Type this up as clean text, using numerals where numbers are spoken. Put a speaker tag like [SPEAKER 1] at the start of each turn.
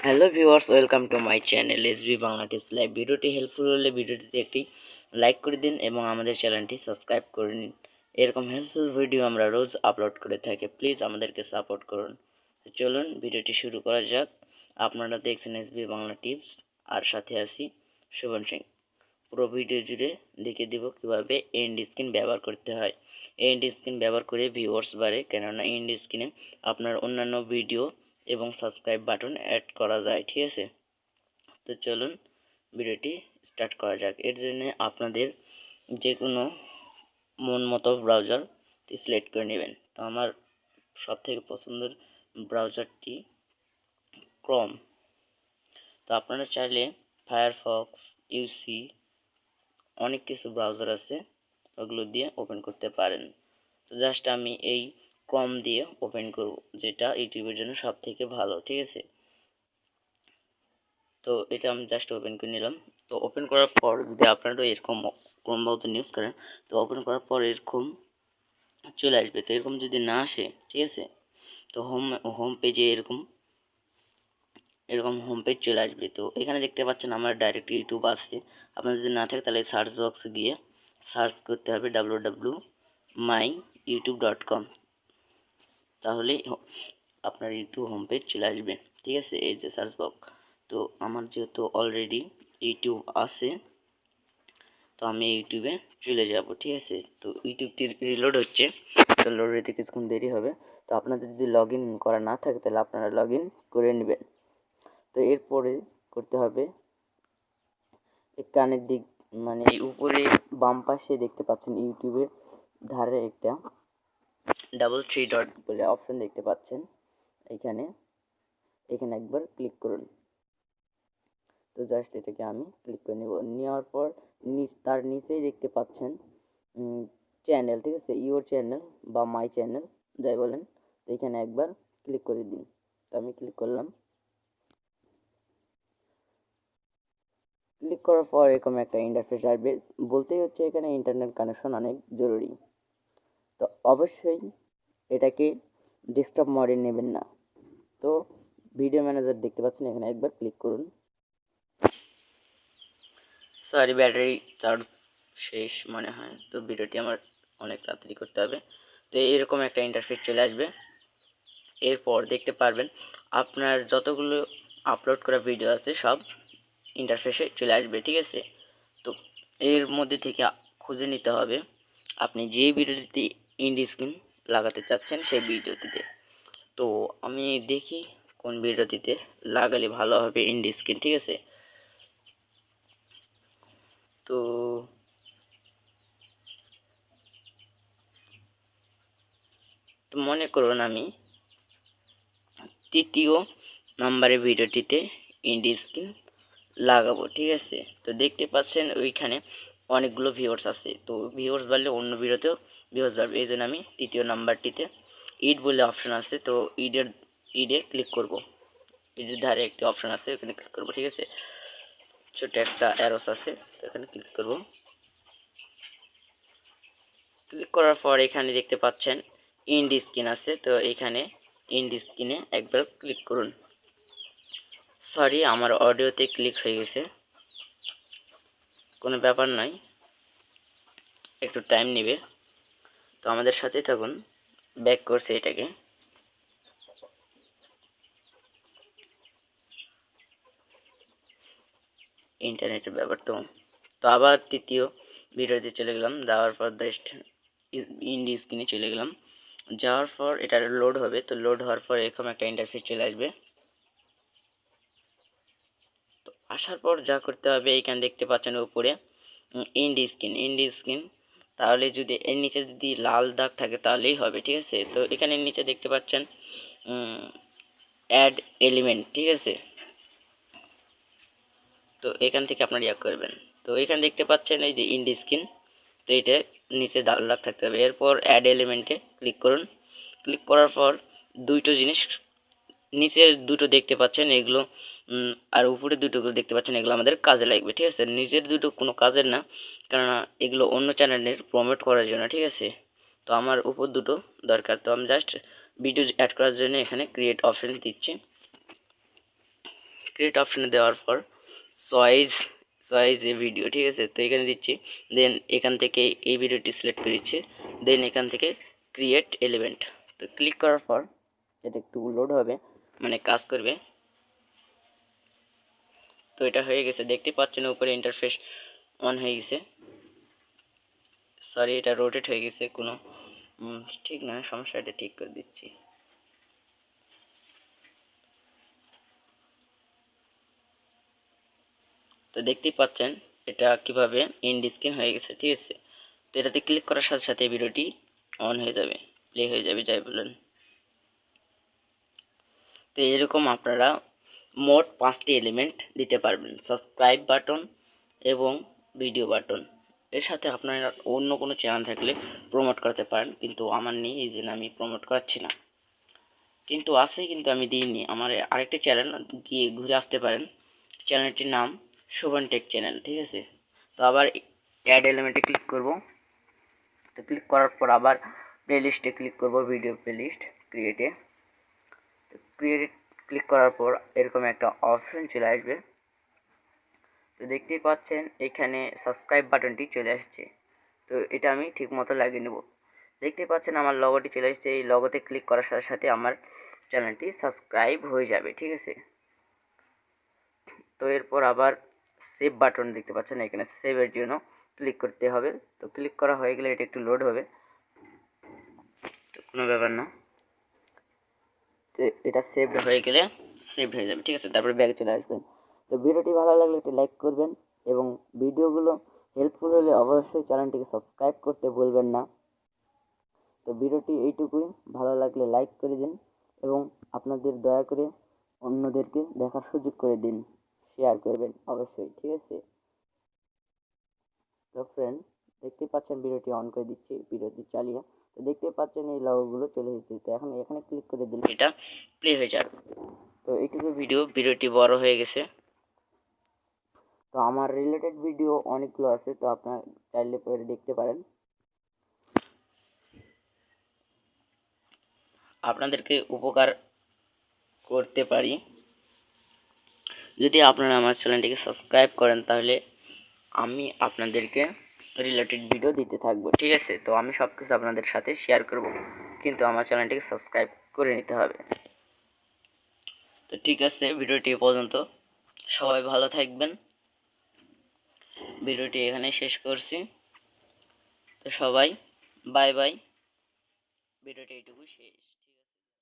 [SPEAKER 1] Hello viewers, welcome to my channel SB Bangla tips live. ভিডিওটি helpful হলে ভিডিওটিতে একটি লাইক করে দিন এবং আমাদের চ্যানেলটি সাবস্ক্রাইব করে নিন। এরকম হেল্পফুল ভিডিও আমরা রোজ আপলোড করে থাকি, প্লিজ আমাদেরকে সাপোর্ট করুন। চলুন ভিডিওটি শুরু করা যাক। আপনারা দেখছেন এসবি বাংলা টিপস, আর সাথে আছি শুভন সিং। পুরো ভিডিও জুড়ে দেখিয়ে দেব কীভাবে এন্ড স্ক্রিন ব্যবহার করতে হয়। এন্ড স্ক্রিন ব্যবহার করে ভিউয়ার্স বাড়ে, কেননা এন্ড স্ক্রিনে আপনার অন্যান্য ভিডিও এবং সাবস্ক্রাইব বাটন অ্যাড করা যায়, ঠিক আছে। তো চলুন ভিডিওটি স্টার্ট করা যাক। এর জন্য আপনাদের যে কোনো মন মতো ব্রাউজার সিলেক্ট করে নেবেন। তো আমার সবথেকে পছন্দের ব্রাউজারটি ক্রোম। তো আপনারা চাইলে ফায়ারফক্স, ইউসি, অনেক কিছু ব্রাউজার আছে, ওগুলো দিয়ে ওপেন করতে পারেন। তো জাস্ট আমি এই ক্রোম দিয়ে ওপেন করব, যেটা ইউটিউবের জন্য সব থেকে ভালো, ঠিক আছে। তো এটা আমি জাস্ট ওপেন করে নিলাম। তো ওপেন করার পর যদি আপনারা এরকম ক্রোম ব্রাউজার ইউজ করেন, তো ওপেন করার পর এরকম চলে আসবে। তো এরকম যদি না আসে, ঠিক আছে, তো হোম পেজে এরকম হোম পেজ চলে আসবে। তো এখানে দেখতে পাচ্ছেন আমার ডাইরেক্ট ইউটিউব আছে। আপনার যদি না থাকে তাহলে সার্চ বক্সে গিয়ে সার্চ করতে হবে www.myyoutube.com, তাহলেই আপনার ইউটিউব হোম পেজ চলে আসবে, ঠিক আছে। এই যে সার্চ বক্স। তো আমার যেহেতু অলরেডি ইউটিউব আছে, তো আমি ইউটিউবে চলে যাব, ঠিক আছে। তো ইউটিউবটি রিলোড হচ্ছে, তো লোড হতে কিছুক্ষণ দেরি হবে। তো আপনাদের যদি লগ ইন করা না থাকে তাহলে আপনারা লগ ইন করে নেবেন। তো এরপরে করতে হবে কানের দিক, মানে উপরে বাম পাশে দেখতে পাচ্ছেন ইউটিউবের ধারে একটা ডাবল থ্রি ডট বলে অপশন দেখতে পাচ্ছেন। এখানে একবার ক্লিক করুন। তো জাস্ট এটাকে আমি ক্লিক করে নেব। নেওয়ার পর তার নিচেই দেখতে পাচ্ছেন চ্যানেল, ঠিক আছে, ইওর চ্যানেল বা মাই চ্যানেল যাই বলেন। তো এখানে একবার ক্লিক করে দিন। তো আমি ক্লিক করলাম। ক্লিক করার পর এরকম একটা ইন্টারফেস আসবে। বলতেই হচ্ছে এখানে ইন্টারনেট কানেকশন অনেক জরুরি। তো অবশ্যই এটাকে ডেস্কটপ মোডে নেবেন না। তো ভিডিও ম্যানেজার দেখতে পাচ্ছেন, এখানে একবার ক্লিক করুন। সরি, ব্যাটারি চার্জ শেষ মনে হয়, তো ভিডিওটি আমার অনেক তাড়াতাড়ি করতে হবে। তো এরকম একটা ইন্টারফেস চলে আসবে। এরপর দেখতে পারবেন আপনার যতগুলো আপলোড করা ভিডিও আছে সব ইন্টারফেসে চলে আসবে, ঠিক আছে। তো এর মধ্যে থেকে খুঁজে নিতে হবে আপনি যে ভিডিওটিতে এন্ড স্ক্রিন লাগাতে চাচ্ছেন সেই ভিডিওটিতে। তো আমি দেখি কোন ভিডিওটিতে লাগালে ভালো হবে এন্ড স্ক্রিন, ঠিক আছে। তো মনে করুন আমি তৃতীয় নম্বরের ভিডিওটিতে এন্ড স্ক্রিন লাগাবো, ঠিক আছে। তো দেখতে পাচ্ছেন ওইখানে অনেকগুলো ভিউয়ার্স আছে। তো ভিউয়ার্স বাড়লে অন্য ভিডিওতেও ভিউয়ার্স বাড়বে, এই জন্য আমি তৃতীয় নাম্বারটিতে ইড বলে অপশন আছে, তো ইডে ক্লিক করব। ইডের ধারে একটি অপশন আছে, ওখানে ক্লিক করব, ঠিক আছে। ছোট একটা অ্যারোস আছে, তো এখানে ক্লিক করব। ক্লিক করার পর এখানে দেখতে পাচ্ছেন এন্ড স্ক্রিন আছে, তো এখানে এন্ড স্ক্রিনে একবার ক্লিক করুন। সরি, আমার অডিওতে ক্লিক হয়ে গেছে, কোনো ব্যাপার নয়, একটু টাইম নেবে। তো আমাদের সাথেই থাকুন, ব্যাক করছে এটাকে। ইন্টারনেটের ব্যাপার। তো আবার তৃতীয় ভিডিওতে চলে গেলাম, যাওয়ার পর জাস্ট ইন্ড স্ক্রিনে চলে গেলাম। যাওয়ার পর এটা লোড হবে। তো লোড হওয়ার পর এরকম একটা ইন্টারফেস চলে আসবে। তো আসার পর যা করতে হবে, এইখানে দেখতে পাচ্ছেন উপরে এন্ড স্ক্রিন, তাহলে যদি এর নিচে যদি লাল দাগ থাকে তাহলেই হবে, ঠিক আছে। তো এখানে নিচে দেখতে পাচ্ছেন অ্যাড এলিমেন্ট, ঠিক আছে। তো এখান থেকে আপনারা ইয়া করবেন। তো এখানে দেখতে পাচ্ছেন এই যে এন্ড স্ক্রিন, তো এটা নিচে লাল দাগ থাকতে হবে। এরপর অ্যাড এলিমেন্টে ক্লিক করুন। ক্লিক করার পর দুইটো জিনিস, নিচের দুটো দেখতে পাচ্ছেন এগুলো আর উপরে দুটো দেখতে পাচ্ছেন, এগুলো আমাদের কাজে লাগবে, ঠিক আছে। নিচের দুটো কোনো কাজের না, কেননা এগুলো অন্য চ্যানেলের প্রমোট করার জন্য, ঠিক আছে। তো আমার উপর দুটো দরকার। তো আমি জাস্ট ভিডিও অ্যাড করার জন্য এখানে ক্রিয়েট অপশন দিচ্ছি। ক্রিয়েট অপশনে দেওয়ার পর চয়েস এ ভিডিও, ঠিক আছে। তো এখানে দিচ্ছি, দেন এখান থেকে এই ভিডিওটি সিলেক্ট করে দিচ্ছি, দেন এখান থেকে ক্রিয়েট এলিমেন্ট। তো ক্লিক করার পর এটা একটু লোড হবে, মানে কাজ করবে। তো এটা হয়ে গেছে, দেখতে পাচ্ছেন উপরে ইন্টারফেস অন হয়ে গেছে। সরি, এটা রোটেট হয়ে গেছে, কোনো ঠিক না, সমস্যা, এটা ঠিক করে দিচ্ছি। তো দেখতেই পাচ্ছেন এটা কিভাবে এন্ড স্ক্রিন হয়ে গেছে, ঠিক আছে। তো এটাতে ক্লিক করার সাথে সাথে ভিডিওটি অন হয়ে যাবে, প্লে হয়ে যাবে, যাই বলেন। তো এরকম আপনারা মোট 5টি এলিমেন্ট দিতে পারবেন, সাবস্ক্রাইব বাটন এবং ভিডিও বাটন। এর সাথে আপনারা অন্য কোনো চ্যানেল থাকলে প্রমোট করতে পারেন, কিন্তু আমার নেই, এই জন্য আমি প্রমোট করছি না। কিন্তু আছে, কিন্তু আমি দিইনি। আমার আরেকটি চ্যানেল, গিয়ে ঘুরে আসতে পারেন। চ্যানেলটির নাম শোভন টেক চ্যানেল, ঠিক আছে। তো আবার অ্যাড এলিমেন্টে ক্লিক করব। তো ক্লিক করার পর আবার প্লেলিস্টে ক্লিক করব, ভিডিও প্লেলিস্ট ক্রিয়েটে। তো ক্রিয়েটে ক্লিক করার পর এরকম একটা অপশন চলে আসবে। তো দেখতেই পাচ্ছেন এখানে সাবস্ক্রাইব বাটনটি চলে আসছে। তো এটা আমি ঠিক মতো লাগিয়ে নেব। দেখতে পাচ্ছেন আমার লগোটি চলে আসছে। এই লগোতে ক্লিক করার সাথে সাথে আমার চ্যানেলটি সাবস্ক্রাইব হয়ে যাবে, ঠিক আছে। তো এরপর আবার সেভ বাটন দেখতে পাচ্ছেন, এখানে সেভের জন্য ক্লিক করতে হবে। তো ক্লিক করা হয়ে গেলে এটা একটু লোড হবে, তো কোনো ব্যাপার না। তো এটা সেভড হয়ে গেলে সেভড হয়ে যাবে, ঠিক আছে। তারপরে ব্যাগে চলে আসবেন। তো ভিডিওটি ভালো লাগলে একটি লাইক করবেন, এবং ভিডিওগুলো হেল্পফুল হলে অবশ্যই চ্যানেলটিকে সাবস্ক্রাইব করতে ভুলবেন না। তো ভিডিওটি এইটুকুই, ভালো লাগলে লাইক করে দিন, এবং আপনাদের দয়া করে অন্যদেরকে দেখার সুযোগ করে দিন, শেয়ার করবেন অবশ্যই, ঠিক আছে। তো ফ্রেন্ড, দেখতে পাচ্ছেন ভিডিওটি অন করে দিচ্ছি, ভিডিওটি চালিয়ে। তো দেখতে পাচ্ছেন এই লগোগুলো চলে এসেছে। তো এখন এখানে ক্লিক করে দিলে এটা প্লে হয়ে যাবে। তো এইটুকু ভিডিওটি বড় হয়ে গেছে। তো আমার রিলেটেড ভিডিও অনেকগুলো আছে, তো আপনারা চাইলে পরে দেখতে পারেন। আপনাদেরকে উপকার করতে পারি যদি আপনারা আমার চ্যানেলটিকে সাবস্ক্রাইব করেন, তাহলে আমি আপনাদেরকে রিলেটেড ভিডিও দিতে থাকবো, ঠিক আছে। তো আমি সব কিছু আপনাদের সাথে শেয়ার করব, কিন্তু আমার চ্যানেলটিকে সাবস্ক্রাইব করে নিতে হবে। তো ঠিক আছে, ভিডিওটি এ পর্যন্ত। সবাই ভালো থাকবেন। ভিডিওটি এখানে শেষ করছি। তো সবাই বাই বাই, ভিডিওটি এইটুকু শেষ।